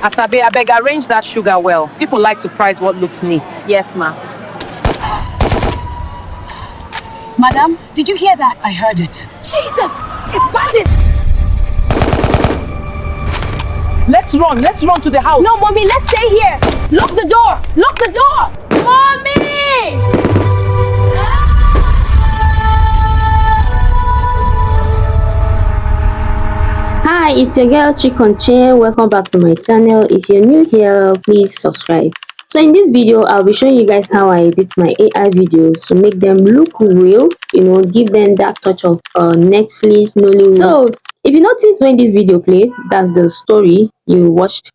Asabe, I beg, arrange that sugar well. People like to price what looks neat. Yes, ma. Madam, did you hear that? I heard it. Jesus! It's bandits! Let's run to the house. No, Mommy, let's stay here. Lock the door! Lock the door! Mommy! Hi, it's your girl Chikonche. Welcome back to my channel. If you're new here, please subscribe. So in this video, I'll be showing you guys how I edit my AI videos to make them look real, give them that touch of Netflix, Nollywood. So if you notice when this video played, that's the story you watched.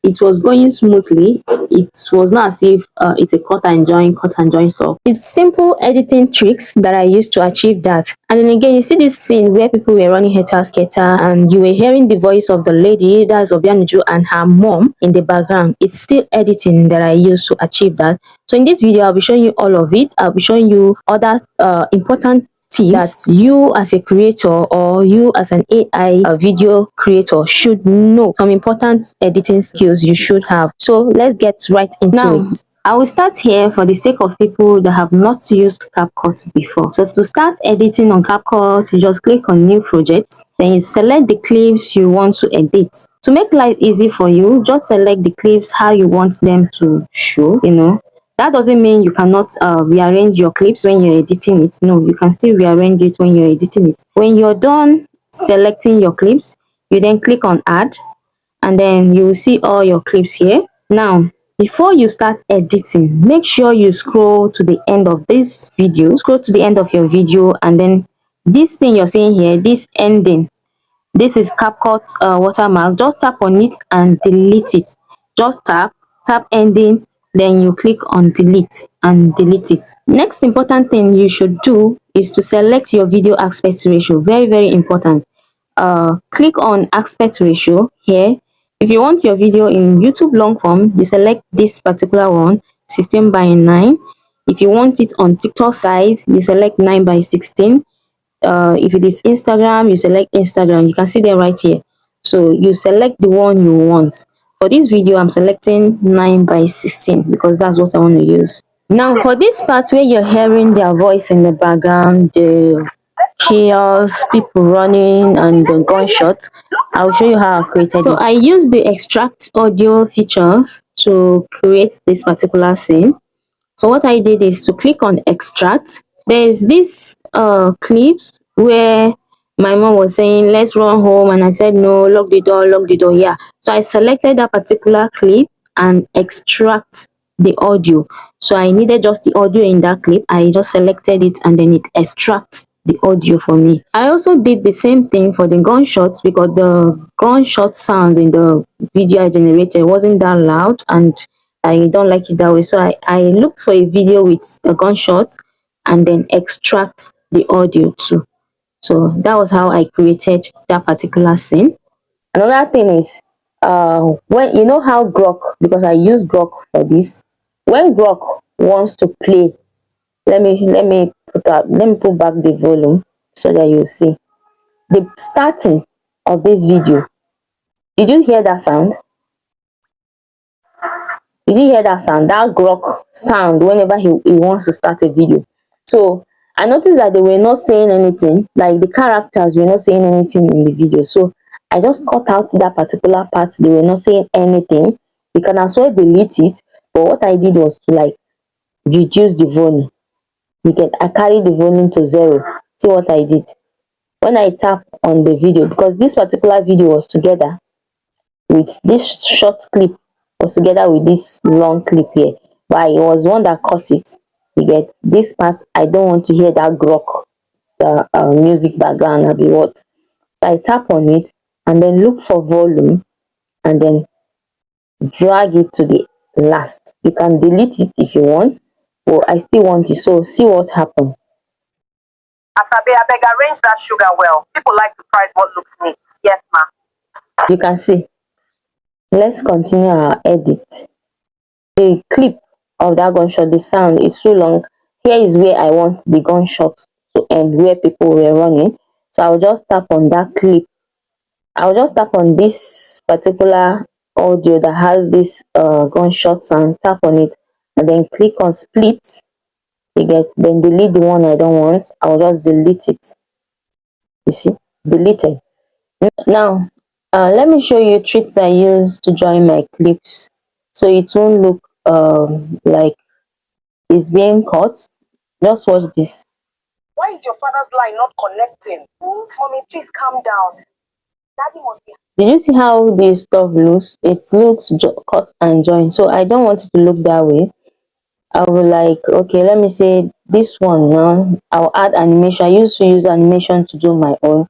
It was going smoothly. It was not as if it's a cut and join stuff. It's simple editing tricks that I used to achieve that. And then again, you see this scene where people were running heta-sketa and you were hearing the voice of the lady, that's Obianuju, and her mom in the background. It's still editing that I used to achieve that. So in this video, I'll be showing you all of it. I'll be showing you other important tips that you as a creator or you as an AI video creator should know. Some important editing skills you should have. So let's get right into it. I will start here for the sake of people that have not used CapCut before. So to start editing on CapCut, you just click on new project, then you select the clips you want to edit. To make life easy for you, just select the clips how you want them to show, That doesn't mean you cannot rearrange your clips when you're editing it. No, you can still rearrange it when you're editing it. When you're done selecting your clips, you then click on add, and then you will see all your clips here. Now, before you start editing, make sure you scroll to the end of this video. Scroll to the end of your video, and then this thing you're seeing here, this ending, this is CapCut watermark. Just tap on it and delete it. Just tap ending, then you click on delete and delete it. Next important thing you should do is to select your video aspect ratio. Very important. Click on aspect ratio here. If you want your video in YouTube long form, you select this particular one, 16:9. If you want it on TikTok size, you select 9:16. If it is Instagram, you select Instagram. You can see them right here. So you select the one you want. For this video, I'm selecting 9:16 because that's what I want to use. Now for this part where you're hearing their voice in the background, the chaos, people running, and the gunshot, I'll show you how I created it. So I use the extract audio feature to create this particular scene. So what I did is to click on extract. There's this clip where my mom was saying let's run home, and I said no, lock the door. Yeah, so I selected that particular clip and extract the audio. So I needed just the audio in that clip. I just selected it and then it extracts the audio for me. I also did the same thing for the gunshots because the gunshot sound in the video I generated wasn't that loud and I don't like it that way. So I looked for a video with a gunshot and then extract the audio too. So that was how I created that particular scene. Another thing is when you know how Grok, because I use Grok for this, when Grok wants to play, let me put back the volume so that you see the starting of this video. Did you hear that sound? Did you hear that sound? That Grok sound whenever he wants to start a video. So I noticed that they were not saying anything, like the characters were not saying anything in the video. So I just cut out that particular part. They were not saying anything. You can as well delete it. But what I did was to reduce the volume. I carried the volume to 0. See what I did? When I tap on the video, because this particular video was together with this short clip, was together with this long clip here, but it was one that cut it. You get this part. I don't want to hear that Grok music background or be what. So I tap on it and then look for volume and then drag it to the last. You can delete it if you want, but I still want it. So see what happened. Asabe, I beg, arrange that sugar well. People like to price what looks neat. Yes, ma. You can see. Let's continue our edit. The clip of that gunshot, the sound is too long. Here is where I want the gunshot to end, where people were running. So I'll just tap on that clip. I'll just tap on this particular audio that has this gunshot sound, tap on it and then click on split. You get, then delete the one I don't want. I'll just delete it. You see, deleted. Now let me show you tricks I use to join my clips so it won't look like it's being cut. Just watch this. Why is your father's line not connecting? Mommy, please calm down. Daddy must be. Did you see how this stuff looks? It looks cut and joined, so I don't want it to look that way. I will like, okay, let me say this one now. I'll add animation. I used to use animation to do my own.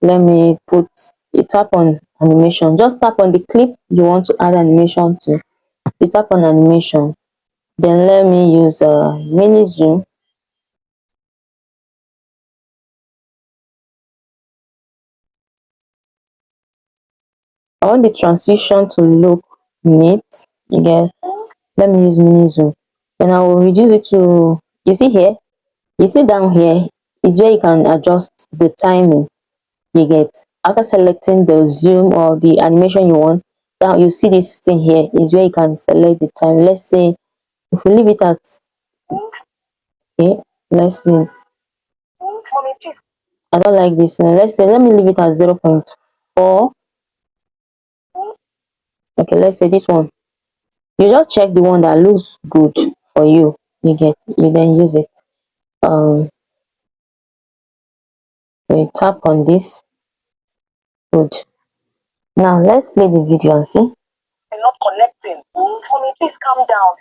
Let me put a tap on animation. Just tap on the clip you want to add animation to. You tap on animation. Then let me use a mini zoom. I want the transition to look neat. You get. Let me use mini zoom. Then I will reduce it to, you see here, you see down here is where you can adjust the timing. You get, after selecting the zoom or the animation you want, down you see this thing here is where you can select the time. Let's say if we leave it at, okay, let's see, Mommy, please. I don't like this. Let's say, let me leave it at 0.4. Okay, let's say this one. You just check the one that looks good for you. You get, you then use it. You tap on this. Good. Now let's play the video and see. I'm not connecting. Mommy, please calm down.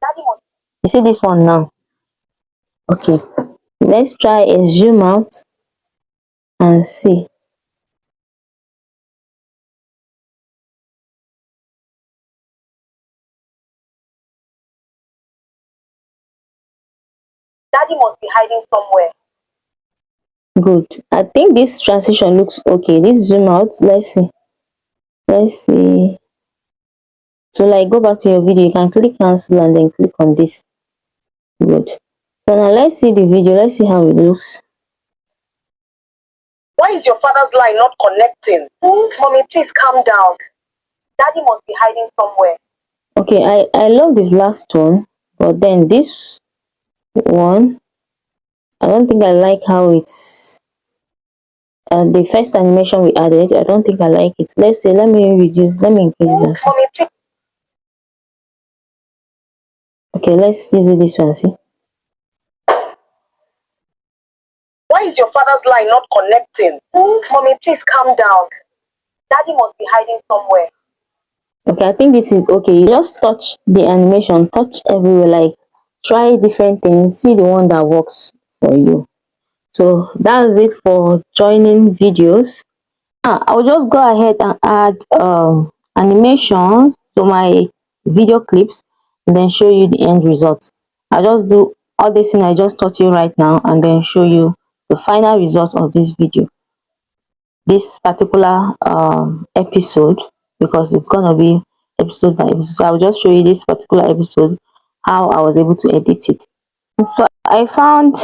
Daddy must. You see this one now? Okay. Let's try a zoom out and see. Daddy must be hiding somewhere. Good. I think this transition looks okay. This zoom out. Let's see. Let's see. So like go back to your video. You can click cancel and then click on this. Good. So now let's see the video. Let's see how it looks. Why is your father's line not connecting? Mommy, please calm down. Daddy must be hiding somewhere. Okay, I love the last one, but then this one, I don't think I like how it's the first animation we added. I don't think I like it. Let's say, let me reduce, let me increase that. Mommy, please. Okay, let's use it this one. See, Why is your father's line not connecting? Mommy, please calm down. Daddy must be hiding somewhere. okay, I think this is okay. You just touch the animation, touch everywhere, like try different things, see the one that works for you. So that's it for joining videos. I'll just go ahead and add animation to my video clips and then show you the end result. I'll just do all this thing I just taught you right now and then show you the final result of this video, this particular episode, because it's gonna be episode by episode. So I'll just show you this particular episode, how I was able to edit it. So I found,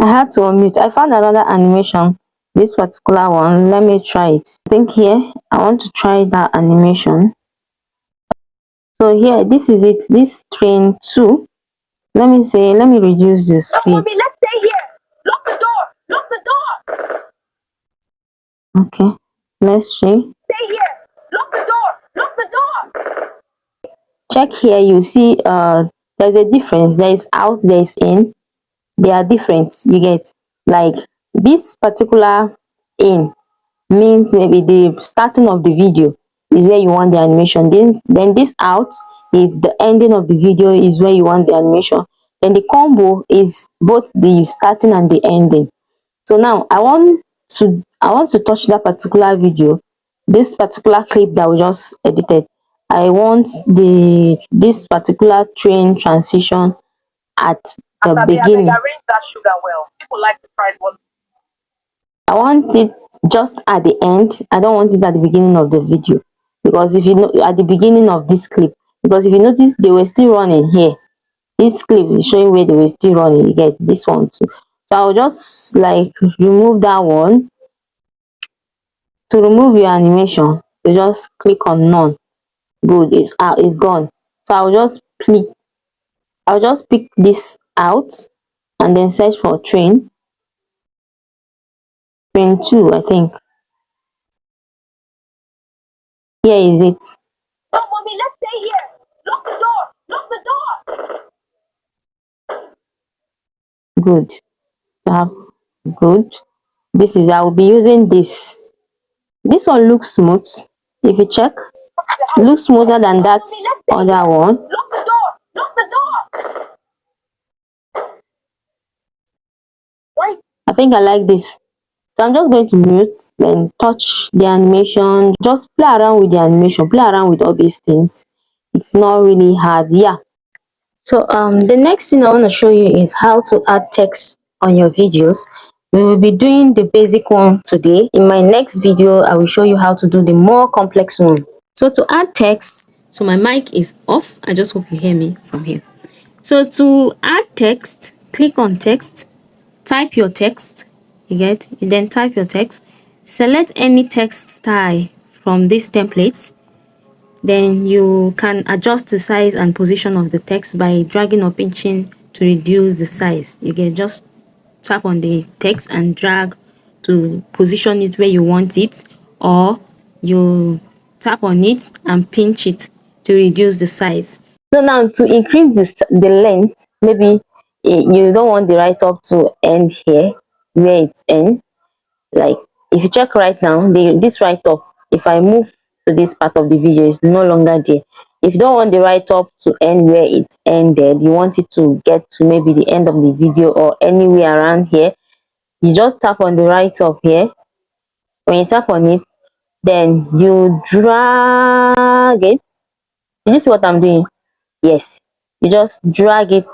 I had to unmute. I found another animation, this particular one. Let me try it. I think here I want to try that animation. So here, this is it, this train 2. Let me say, let me reduce the speed. Mommy, let's stay here. Lock the door. Lock the door. Okay, let's see. Stay here. Lock the door. Lock the door. Check here, you see there's a difference. There is out, there is in. They are different. You get, like this particular in means maybe the starting of the video is where you want the animation. Then this out is the ending of the video, is where you want the animation. Then the combo is both the starting and the ending. So now I want to touch that particular video, this particular clip that we just edited. I want this particular train transition at the I beg, beginning. arrange that sugar well. People like to price what. I want it just at the end. I don't want it at the beginning of the video, because if you know, at the beginning of this clip, because if you notice they were still running here. This clip is showing where they were still running. You get this one too. So I'll just like remove that one. To remove your animation, you just click on none. Good, it's out, it's gone. So I'll just pick this out and then search for train 2, I think. Here is it. No, mommy, let's stay here. Lock the door. Lock the door. Good. Tap. Good. This is, I'll be using this. This one looks smooth. If you check, it looks smoother than that other one. Lock the door. Lock the door. Why? I think I like this. So I'm just going to mute, then touch the animation, just play around with the animation, play around with all these things. It's not really hard. Yeah. So the next thing I want to show you is how to add text on your videos. We will be doing the basic one today. In my next video, I will show you how to do the more complex one. So to add text, so my mic is off. I just hope you hear me from here. So to add text, click on text, type your text, you then type your text, select any text style from these templates. Then you can adjust the size and position of the text by dragging or pinching to reduce the size. Just tap on the text and drag to position it where you want it, or you tap on it and pinch it to reduce the size. So now to increase the length, maybe you don't want the write-up to end here where it's end. Like if you check right now, this write-up, if I move to this part of the video, is no longer there. If you don't want the write-up to end where it ended, you want it to get to maybe the end of the video or anywhere around here, you just tap on the write-up here. When you tap on it, then you drag it. Did you see what I'm doing? Yes, you just drag it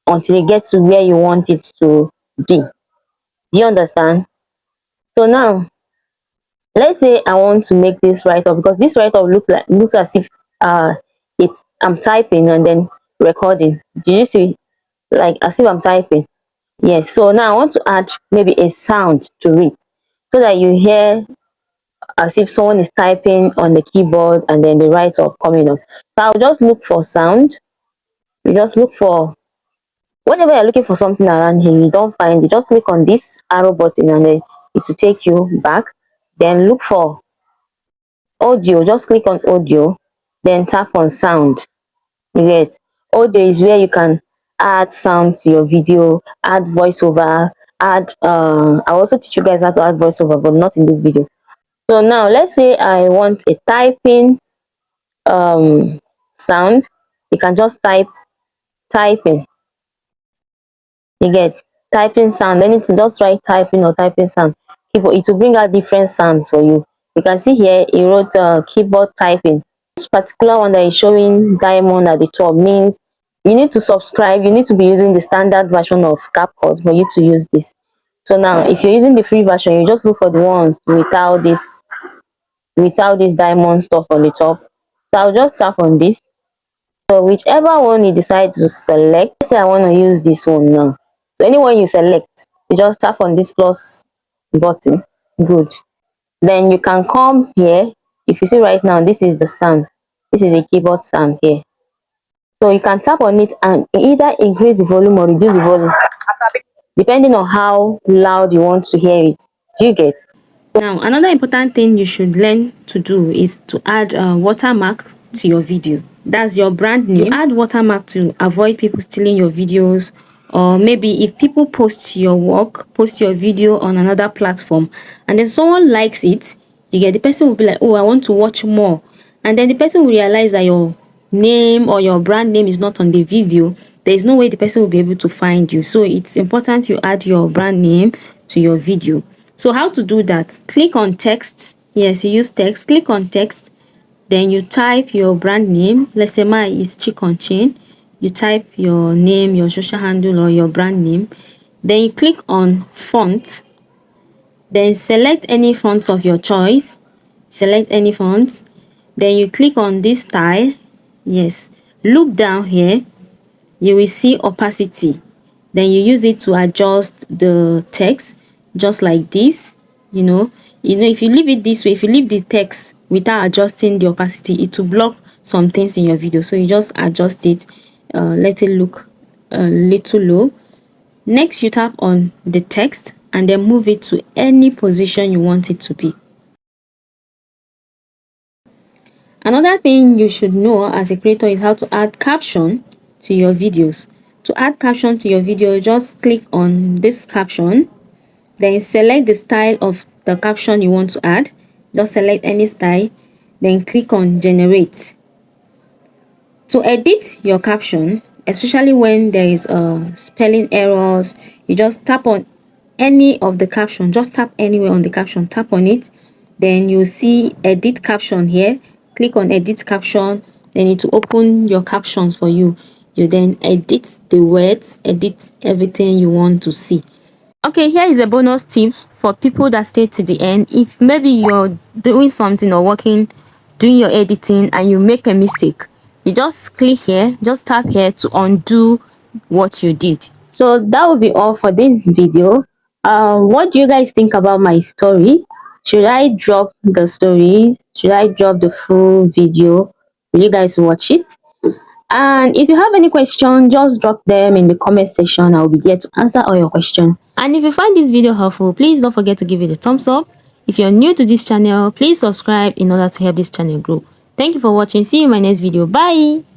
until it gets to where you want it to be. Do you understand? So now let's say I want to make this write-up, because this write-up looks as if I'm typing and then recording. Do you see? Like as if I'm typing. Yes. So now I want to add maybe a sound to it, so that you hear as if someone is typing on the keyboard and then the write-up coming up. So I'll just look for sound. You just look for, whenever you're looking for something around here, you don't find it, just click on this arrow button and then it will take you back. Then look for audio, just click on audio, then tap on sound. You get audio is where you can add sound to your video, add voiceover, I also teach you guys how to add voiceover, but not in this video. So now let's say I want a typing sound. You can just typing. You get typing sound, then it's just write typing or typing sound. It will bring out different sounds for you. You can see here it wrote keyboard typing. This particular one that is showing diamond at the top means you need to subscribe. You need to be using the standard version of CapCut for you to use this. So now if you're using the free version, you just look for the ones without this diamond stuff on the top. So I'll just tap on this. So whichever one you decide to select, let's say I want to use this one now. So anyone you select, you just tap on this plus button. Good. Then you can come here. If you see right now, this is the sound. This is the keyboard sound here. So you can tap on it and either increase the volume or reduce the volume, depending on how loud you want to hear it. Do you get? Now, another important thing you should learn to do is to add a watermark to your video. That's your brand name. You add watermark to avoid people stealing your videos, or maybe if people post your work, post your video on another platform, and then someone likes it, the person will be like, oh, I want to watch more. And then the person will realize that your name or your brand name is not on the video. There is no way the person will be able to find you. So it's important you add your brand name to your video. So how to do that? Click on text. Yes, you use text. Click on text. Then you type your brand name. Let's say mine is Chicken Chain. You type your name, your social handle, or your brand name. Then you click on font. Then select any font of your choice. Select any font. Then you click on this style. Yes. Look down here. You will see opacity. Then you use it to adjust the text just like this. If you leave it this way, if you leave the text without adjusting the opacity, it will block some things in your video. So you just adjust it, let it look a little low. Next, you tap on the text and then move it to any position you want it to be. Another thing you should know as a creator is how to add caption to your videos. To add caption to your video, just click on this caption, then select the style of the caption you want to add. Just select any style, then click on generate. To edit your caption, especially when there is spelling errors, you just tap on any of the caption, just tap anywhere on the caption, tap on it, then you'll see edit caption here. Click on edit caption, then it will open your captions for you. You then edit the words, edit everything you want to see. Okay, here is a bonus tip for people that stay to the end. If maybe you're doing something or working, doing your editing, and you make a mistake, you just click here, just tap here to undo what you did. So that will be all for this video. What do you guys think about my story? Should I drop the stories? Should I drop the full video? Will you guys watch it? And if you have any question, just drop them in the comment section. I'll be here to answer all your questions. And if you find this video helpful, please don't forget to give it a thumbs up. If you're new to this channel, please subscribe in order to help this channel grow. Thank you for watching. See you in my next video. Bye.